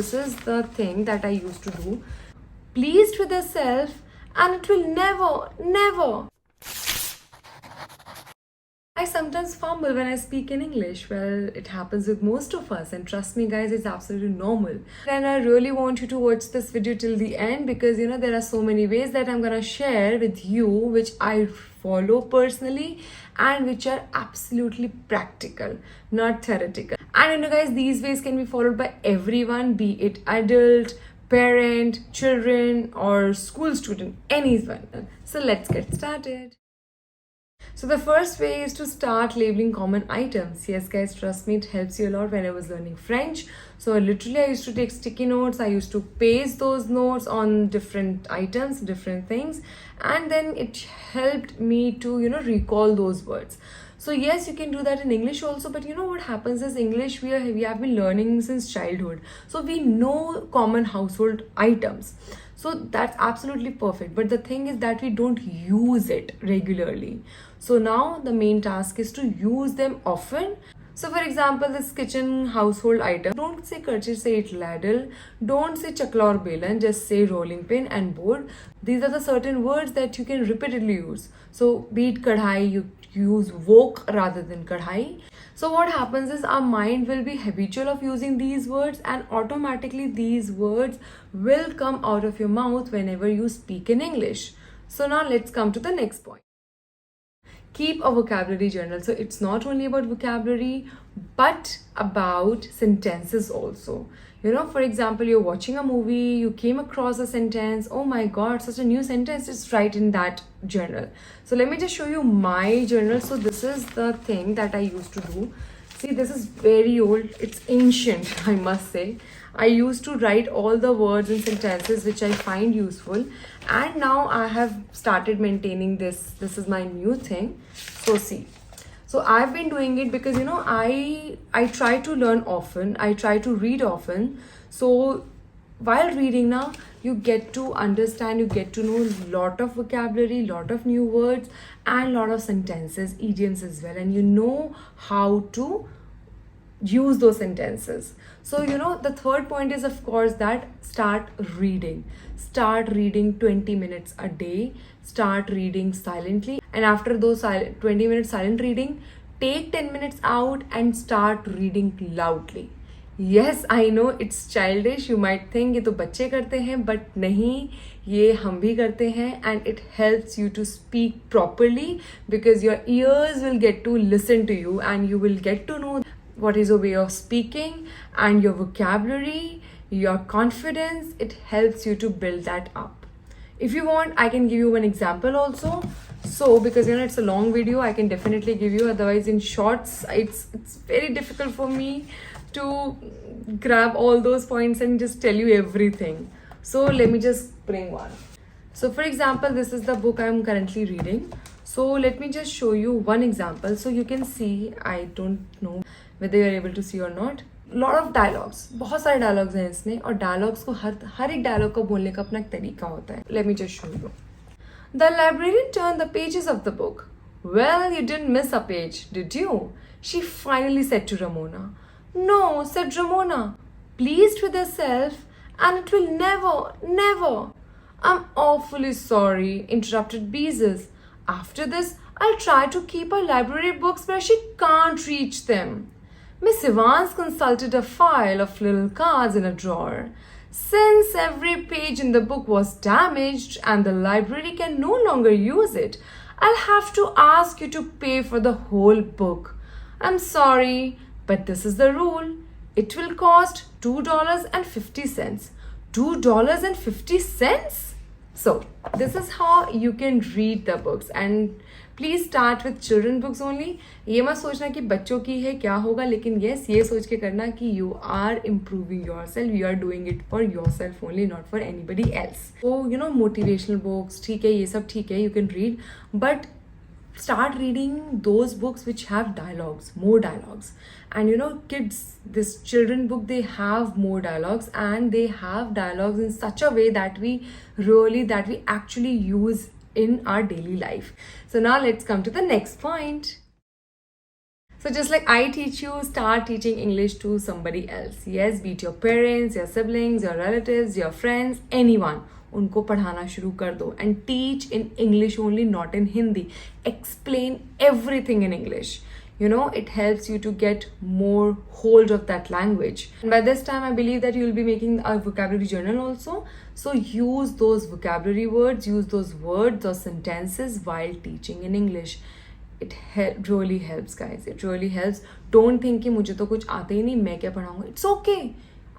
This is the thing that I used to do. Pleased with yourself, and it will never. I sometimes fumble when I speak in English. Well, it happens with most of us, and trust me, guys, it's absolutely normal. And I really want you to watch this video till the end because there are so many ways that I'm gonna share with you which I follow personally and which are absolutely practical, not theoretical. And guys, these ways can be followed by everyone, be it adult, parent, children, or school student, anyone. So let's get started. So the first way is to start labeling common items. Yes, guys, trust me, it helps you a lot. When I was learning French, so literally I used to take sticky notes. I used to paste those notes on different items, different things, and then it helped me to recall those words. So yes, you can do that in English also, but what happens is English we have been learning since childhood, so we know common household items. So that's absolutely perfect. But the thing is that we don't use it regularly. So now the main task is to use them often. So for example, this kitchen household item, don't say kerchief, say it ladle. Don't say chakla or belan, just say rolling pin and board. These are the certain words that you can repeatedly use. So be it kadhai, you use wok rather than kadhai. So what happens is our mind will be habitual of using these words, and automatically these words will come out of your mouth whenever you speak in English. So now let's come to the next point. Keep a vocabulary journal. So it's not only about vocabulary but about sentences also. For example, you're watching a movie, you came across a sentence, oh my god, such a new sentence, just write in that journal. So let me just show you my journal. So this is the thing that I used to do. See, this is very old, it's ancient, I must say. I used to write all the words and sentences which I find useful, and now I have started maintaining this. This is my new thing. So see, so I've been doing it because I try to learn often, I try to read often. So while reading now, you get to understand, you get to know a lot of vocabulary, lot of new words, and lot of sentences, idioms as well, and you know how to use those sentences. So the third point is, of course, that start reading 20 minutes a day. Start reading silently, and after those 20 minutes silent reading, take 10 minutes out and start reading loudly. Yes, I know it's childish. You might think ये तो बच्चे करते हैं, but नहीं, ये हम भी करते हैं, and it helps you to speak properly because your ears will get to listen to you and you will get to know what is your way of speaking and your vocabulary, your confidence. It helps you to build that up. If you want, I can give you one example also. So because it's a long video, I can definitely give you. Otherwise, in shorts, it's very difficult for me to grab all those points and just tell you everything. So let me just bring one. So for example, this is the book I'm currently reading. So let me just show you one example. So you can see, I don't know whether you're able to see or not. Lot of dialogues, बहुत सारे dialogues हैं इसमें, और dialogues को हर एक dialogue को बोलने का अपना एक तरीका होता है. Let me just show you. The librarian turned the pages of the book. Well, you didn't miss a page, did you? She finally said to Ramona. No, said Ramona, pleased with herself, and it will never. I'm awfully sorry, interrupted Beezus. After this, I'll try to keep her library books where she can't reach them. Miss Evans consulted a file of little cards in a drawer. Since every page in the book was damaged and the library can no longer use it, I'll have to ask you to pay for the whole book. I'm sorry, but this is the rule. It will cost $2.50. $2.50? So, this is how you can read the books, and please start with children books only. ये मत सोचना कि बच्चों की है क्या होगा, लेकिन yes, ये सोच के करना कि you are improving yourself, you are doing it for yourself only, not for anybody else. So, motivational books, ठीक है, ये सब ठीक है, you can read, but start reading those books which have dialogues, more dialogues. And kids, this children book, they have more dialogues, and they have dialogues in such a way that we actually use in our daily life. So now let's come to the next point. So just like I teach you, start teaching English to somebody else. Yes, be it your parents, your siblings, your relatives, your friends, anyone. उनको पढ़ाना शुरू कर दो and teach in English only, not in Hindi. Explain everything in English. You know, it helps you to get more hold of that language. And by this time, I believe that you will be making a vocabulary journal also. So use those vocabulary words, use those words or sentences while teaching in English. It really helps, guys. It really helps. Don't think कि मुझे तो कुछ आते ही नहीं, मैं क्या पढ़ाऊंगा. It's okay.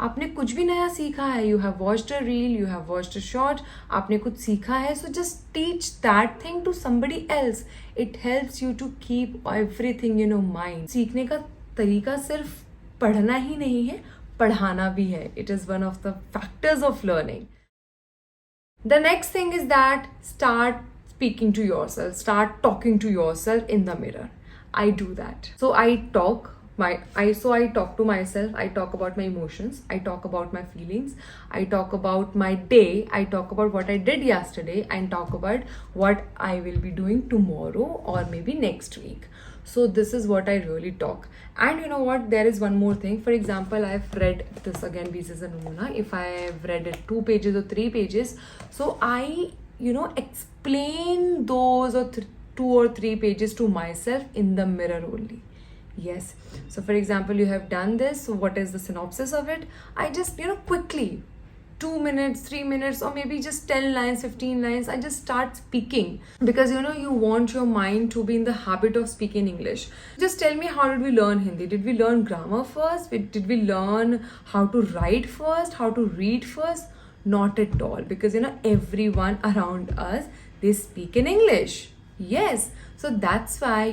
आपने कुछ भी नया सीखा है. You have watched a reel, you have watched a short. आपने कुछ सीखा है. So just teach that thing to somebody else. It helps you to keep everything in your mind. सीखने का तरीका सिर्फ पढ़ना ही नहीं है, पढ़ाना भी है. It is one of the factors of learning. The next thing is that start speaking to yourself, start talking to yourself in the mirror. I do that. So I talk to myself. I talk about my emotions, I talk about my feelings, I talk about my day, I talk about what I did yesterday, and talk about what I will be doing tomorrow or maybe next week. So this is what I really talk. And you know what, there is one more thing. For example, I've read this again, Bees and Namuna. If I have read it 2 pages or 3 pages, so I explain those 2 or 3 pages to myself in the mirror only. Yes. So for example, you have done this. So what is the synopsis of it? I just, quickly, 2 minutes, 3 minutes, or maybe just 10 lines, 15 lines, I just start speaking. Because, you want your mind to be in the habit of speaking English. Just tell me, how did we learn Hindi? Did we learn grammar first? Did we learn how to write first? How to read first? Not at all. Because, everyone around us, they speak in English. Yes. So that's why,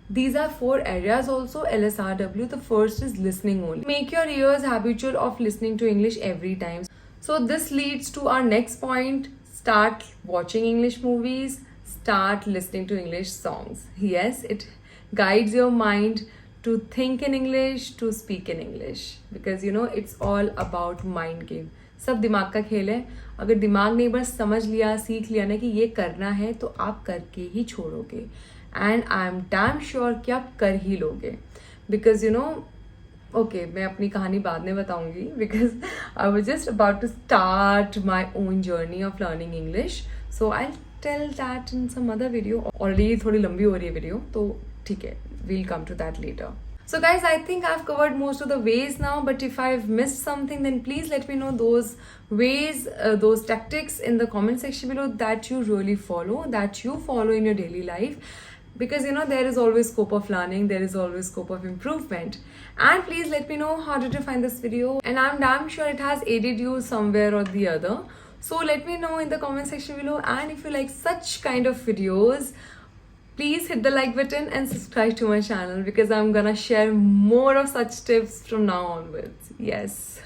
these are 4 areas also, LSRW. The first is listening only. Make your ears habitual of listening to English every time. So this leads to our next point. Start watching English movies. Start listening to English songs. Yes, it guides your mind to think in English, to speak in English. Because, it's all about mind game. सब दिमाग का खेल है. अगर दिमाग ने बस समझ लिया, सीख लिया ना कि ये करना है, तो आप करके ही छोड़ोगे. And I am damn sure कि आप कर ही लोगे. बिकॉज ओके, मैं अपनी कहानी बाद में बताऊंगी. Because I was just about to start my own journey of learning English. So I tell that in some other video. Already थोड़ी लंबी हो रही है वीडियो, तो ठीक है, we'll come to that later. So guys, I think I've covered most of the ways now, but if I've missed something, then please let me know those ways, those tactics in the comment section below that you really follow, that you follow in your daily life. Because there is always scope of learning, there is always scope of improvement. And please let me know, how did you find this video? And I'm damn sure it has aided you somewhere or the other. So let me know in the comment section below. And if you like such kind of videos, please hit the like button and subscribe to my channel, because I'm gonna share more of such tips from now onwards. Yes.